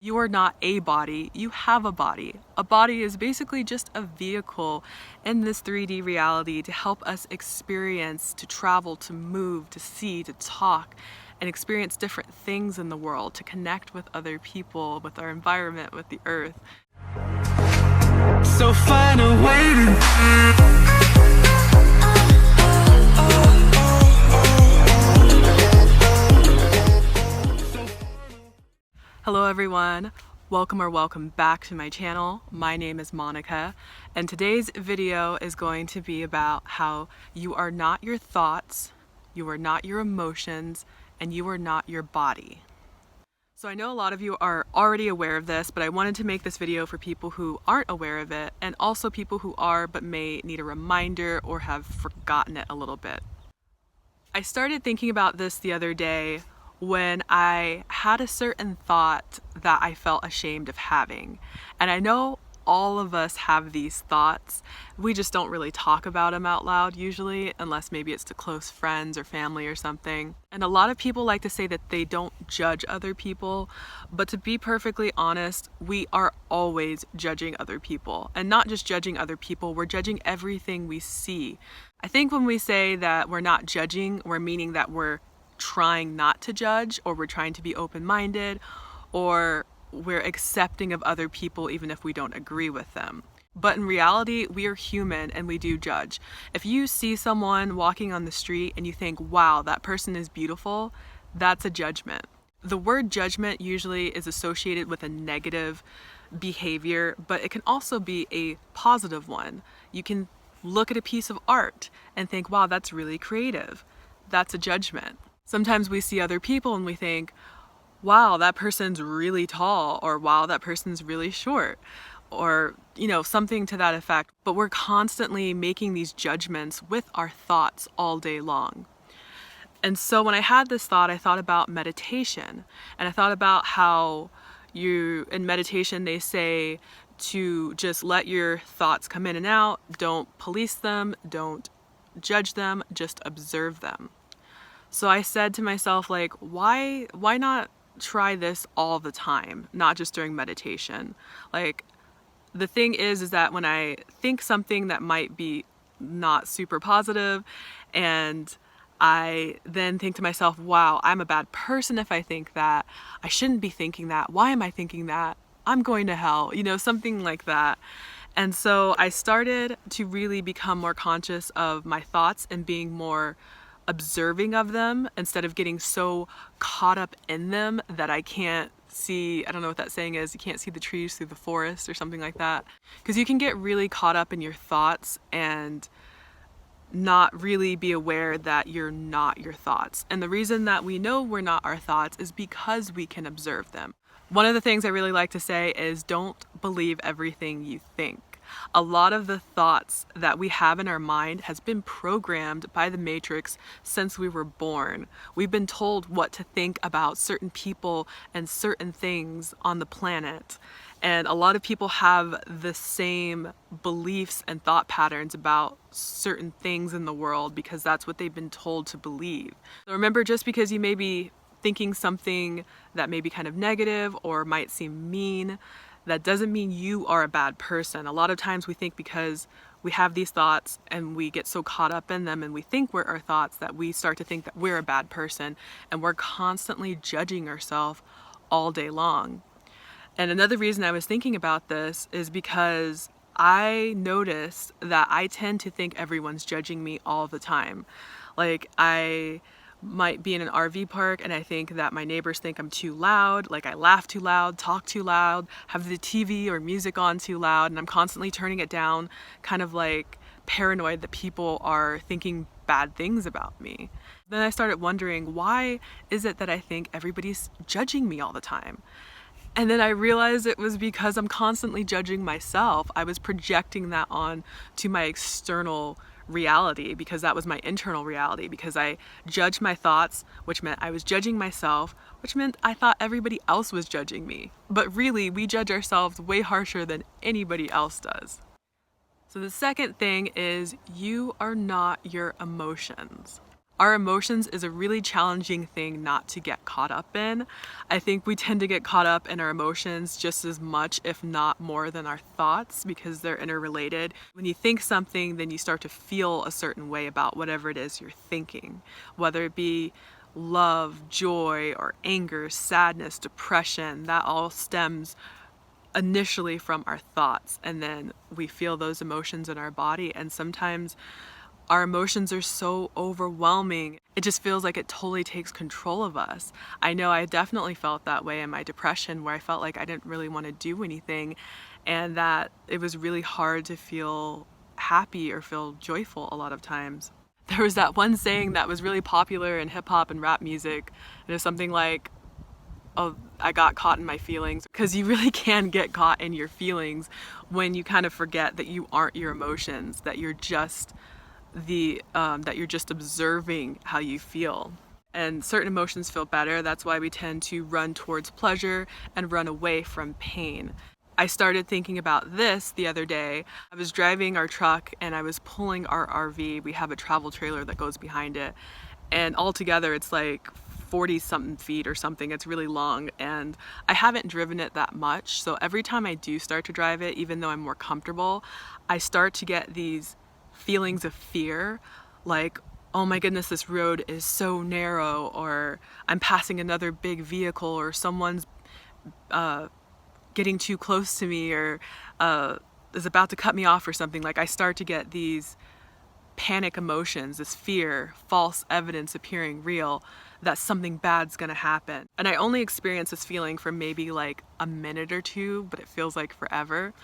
You are not a body, you have a body. A body is basically just a vehicle in this 3D reality to help us experience, to travel, to move, to see, to talk, and experience different things in the world, to connect with other people, with our environment, with the earth. So find a way to Hello everyone, welcome back to my channel. My name is Monica, and today's video is going to be about how you are not your thoughts, you are not your emotions, and you are not your body. So I know a lot of you are already aware of this, but I wanted to make this video for people who aren't aware of it, and also people who are but may need a reminder or have forgotten it a little bit. I started thinking about this the other day when I had a certain thought that I felt ashamed of having. And I know all of us have these thoughts. We just don't really talk about them out loud usually, unless maybe it's to close friends or family or something. And a lot of people like to say that they don't judge other people, but to be perfectly honest, we are always judging other people. And not just judging other people, we're judging everything we see. I think when we say that we're not judging, we're meaning that we're trying not to judge, or we're trying to be open-minded, or we're accepting of other people even if we don't agree with them. But in reality, we are human and we do judge. If you see someone walking on the street and you think, wow, that person is beautiful, that's a judgment. The word judgment usually is associated with a negative behavior, but it can also be a positive one. You can look at a piece of art and think, wow, that's really creative. That's a judgment. Sometimes we see other people and we think, wow, that person's really tall, or wow, that person's really short, or, something to that effect. But we're constantly making these judgments with our thoughts all day long. And so when I had this thought, I thought about meditation, and I thought about how in meditation, they say to just let your thoughts come in and out, don't police them, don't judge them, just observe them. So I said to myself, like, why not try this all the time, not just during meditation? Like, the thing is that when I think something that might be not super positive, and I then think to myself, wow, I'm a bad person if I think that. I shouldn't be thinking that. Why am I thinking that? I'm going to hell, something like that. And so I started to really become more conscious of my thoughts and being more observing of them instead of getting so caught up in them that I can't see, I don't know what that saying is, you can't see the trees through the forest or something like that. Because you can get really caught up in your thoughts and not really be aware that you're not your thoughts. And the reason that we know we're not our thoughts is because we can observe them. One of the things I really like to say is don't believe everything you think. A lot of the thoughts that we have in our mind has been programmed by the Matrix since we were born. We've been told what to think about certain people and certain things on the planet. And a lot of people have the same beliefs and thought patterns about certain things in the world because that's what they've been told to believe. So remember, just because you may be thinking something that may be kind of negative or might seem mean, that doesn't mean you are a bad person. A lot of times we think because we have these thoughts and we get so caught up in them and we think we're our thoughts that we start to think that we're a bad person, and we're constantly judging ourselves all day long. And another reason I was thinking about this is because I noticed that I tend to think everyone's judging me all the time. Like, I might be in an RV park and I think that my neighbors think I'm too loud, like I laugh too loud, talk too loud, have the TV or music on too loud, and I'm constantly turning it down, kind of like paranoid that people are thinking bad things about me. Then I started wondering, why is it that I think everybody's judging me all the time? And then I realized it was because I'm constantly judging myself. I was projecting that on to my external reality because that was my internal reality, because I judged my thoughts, which meant I was judging myself, which meant I thought everybody else was judging me. But really, we judge ourselves way harsher than anybody else does. So the second thing is, you are not your emotions. Our emotions is a really challenging thing not to get caught up in. I think we tend to get caught up in our emotions just as much, if not more, than our thoughts because they're interrelated. When you think something, then you start to feel a certain way about whatever it is you're thinking, whether it be love, joy, or anger, sadness, depression. That all stems initially from our thoughts, and then we feel those emotions in our body, and sometimes our emotions are so overwhelming. It just feels like it totally takes control of us. I know I definitely felt that way in my depression, where I felt like I didn't really want to do anything, and that it was really hard to feel happy or feel joyful a lot of times. There was that one saying that was really popular in hip hop and rap music. It was something like, oh, I got caught in my feelings, because you really can get caught in your feelings when you kind of forget that you aren't your emotions, that you're just that you're just observing how you feel. And certain emotions feel better. That's why we tend to run towards pleasure and run away from pain. I started thinking about this the other day. I was driving our truck and I was pulling our RV. We have a travel trailer that goes behind it, and altogether it's like 40 something feet or something. It's really long, and I haven't driven it that much. So every time I do start to drive it, even though I'm more comfortable, I start to get these feelings of fear, like, oh my goodness, this road is so narrow, or I'm passing another big vehicle, or someone's getting too close to me, or is about to cut me off or something. Like, I start to get these panic emotions, this fear, false evidence appearing real, that something bad's gonna happen. And I only experience this feeling for maybe like a minute or two, but it feels like forever.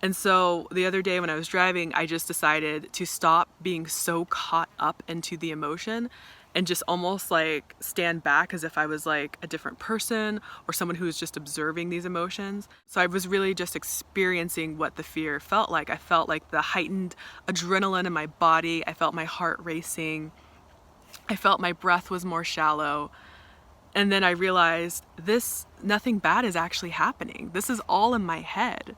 And so the other day when I was driving, I just decided to stop being so caught up into the emotion and just almost like stand back as if I was like a different person or someone who was just observing these emotions. So I was really just experiencing what the fear felt like. I felt like the heightened adrenaline in my body. I felt my heart racing. I felt my breath was more shallow. And then I realized nothing bad is actually happening. This is all in my head.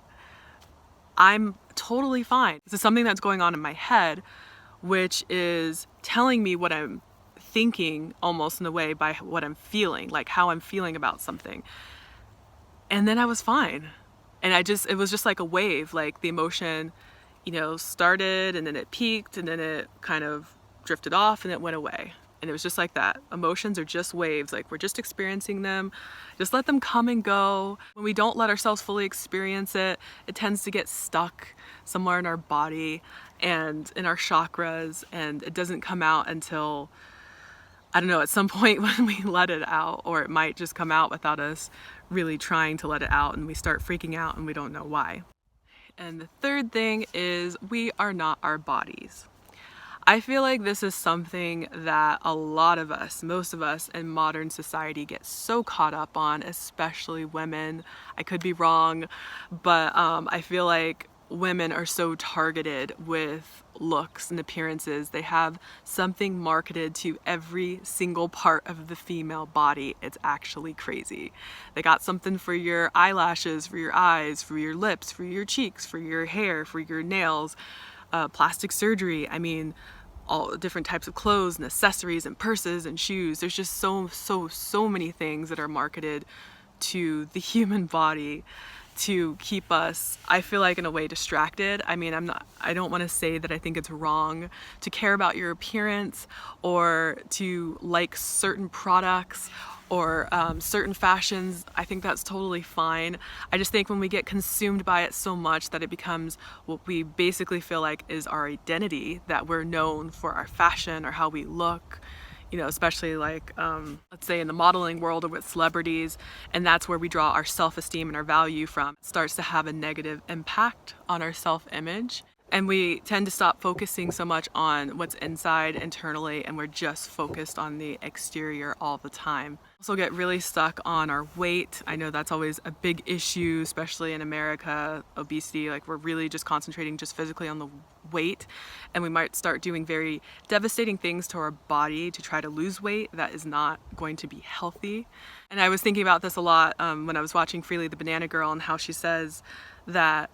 I'm totally fine. This is something that's going on in my head, which is telling me what I'm thinking almost in a way by what I'm feeling, like how I'm feeling about something. And then I was fine. And it was just like a wave, like the emotion, started and then it peaked and then it kind of drifted off and it went away. And it was just like that. Emotions are just waves, like we're just experiencing them. Just let them come and go. When we don't let ourselves fully experience it, it tends to get stuck somewhere in our body and in our chakras, and it doesn't come out until, I don't know, at some point when we let it out, or it might just come out without us really trying to let it out, and we start freaking out and we don't know why. And the third thing is, we are not our bodies. I feel like this is something that a lot of us, most of us in modern society get so caught up on, especially women. I could be wrong, but I feel like women are so targeted with looks and appearances. They have something marketed to every single part of the female body. It's actually crazy. They got something for your eyelashes, for your eyes, for your lips, for your cheeks, for your hair, for your nails, plastic surgery. I mean, all different types of clothes and accessories and purses and shoes. There's just so many things that are marketed to the human body to keep us, I feel like, in a way distracted. I mean, I don't want to say that I think it's wrong to care about your appearance or to like certain products or certain fashions. I think that's totally fine. I just think when we get consumed by it so much that it becomes what we basically feel like is our identity, that we're known for our fashion or how we look, especially like, let's say in the modeling world or with celebrities, and that's where we draw our self-esteem and our value from. It starts to have a negative impact on our self-image. And we tend to stop focusing so much on what's inside internally, and we're just focused on the exterior all the time. Also get really stuck on our weight. I know that's always a big issue, especially in America, obesity. Like, we're really just concentrating just physically on the weight, and we might start doing very devastating things to our body to try to lose weight that is not going to be healthy. And I was thinking about this a lot when I was watching Freely the Banana Girl, and how she says that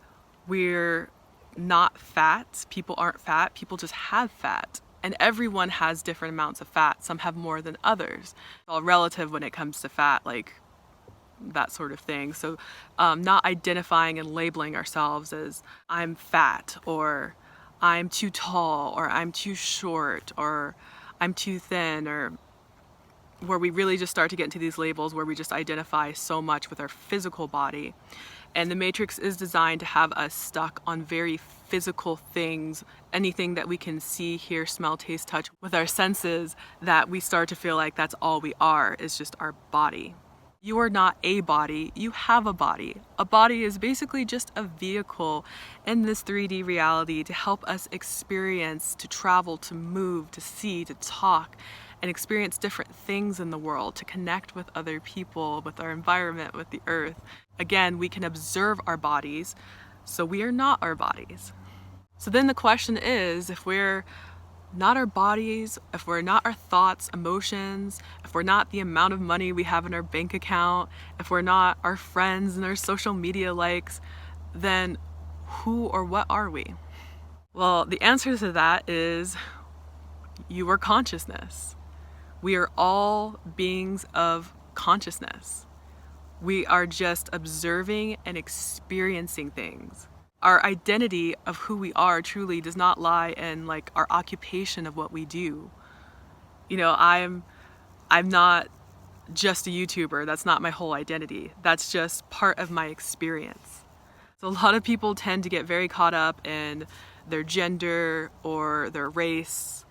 we're not fat. People aren't fat. People just have fat. And everyone has different amounts of fat. Some have more than others. It's all relative when it comes to fat, like that sort of thing. So not identifying and labeling ourselves as I'm fat, or I'm too tall, or I'm too short, or I'm too thin, or where we really just start to get into these labels where we just identify so much with our physical body. And the Matrix is designed to have us stuck on very physical things, anything that we can see, hear, smell, taste, touch with our senses, that we start to feel like that's all we are, is just our body. You are not a body, you have a body. A body is basically just a vehicle in this 3D reality to help us experience, to travel, to move, to see, to talk, and experience different things in the world, to connect with other people, with our environment, with the earth. Again, we can observe our bodies, so we are not our bodies. So then the question is, if we're not our bodies, if we're not our thoughts, emotions, if we're not the amount of money we have in our bank account, if we're not our friends and our social media likes, then who or what are we? Well, the answer to that is you are consciousness. We are all beings of consciousness. We are just observing and experiencing things. Our identity of who we are truly does not lie in like our occupation of what we do. You know, I'm not just a YouTuber. That's not my whole identity. That's just part of my experience. So a lot of people tend to get very caught up in their gender or their race,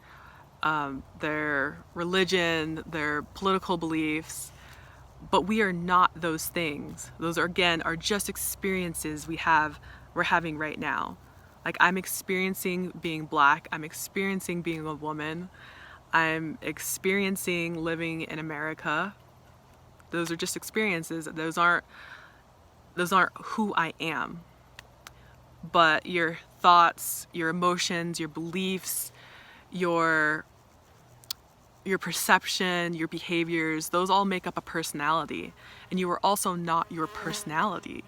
their religion, their political beliefs, but we are not those things. Those are, again, are just experiences we're having right now. Like, I'm experiencing being Black, I'm experiencing being a woman, I'm experiencing living in America. Those are just experiences. Those aren't who I am. But your thoughts, your emotions, your beliefs, your perception, your behaviors, those all make up a personality. And you are also not your personality.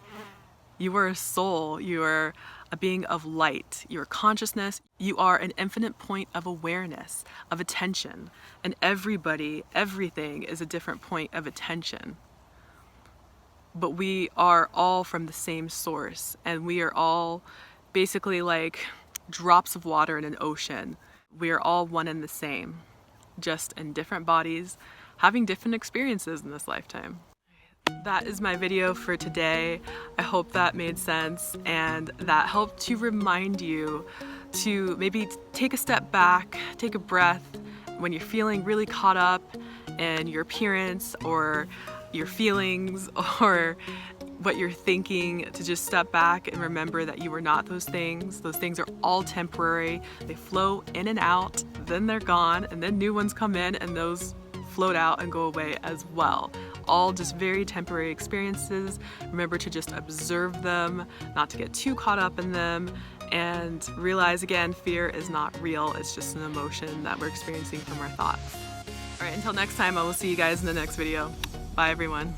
You are a soul, you are a being of light, you are consciousness, you are an infinite point of awareness, of attention. And everybody, everything is a different point of attention. But we are all from the same source, and we are all basically like drops of water in an ocean. We are all one and the same, just in different bodies, having different experiences in this lifetime. That is my video for today. I hope that made sense and that helped to remind you to maybe take a step back, take a breath when you're feeling really caught up in your appearance or your feelings or what you're thinking, to just step back and remember that you are not those things. Those things are all temporary. They flow in and out, then they're gone, and then new ones come in and those float out and go away as well. All just very temporary experiences. Remember to just observe them, not to get too caught up in them, and realize again, fear is not real. It's just an emotion that we're experiencing from our thoughts. All right, until next time, I will see you guys in the next video. Bye everyone.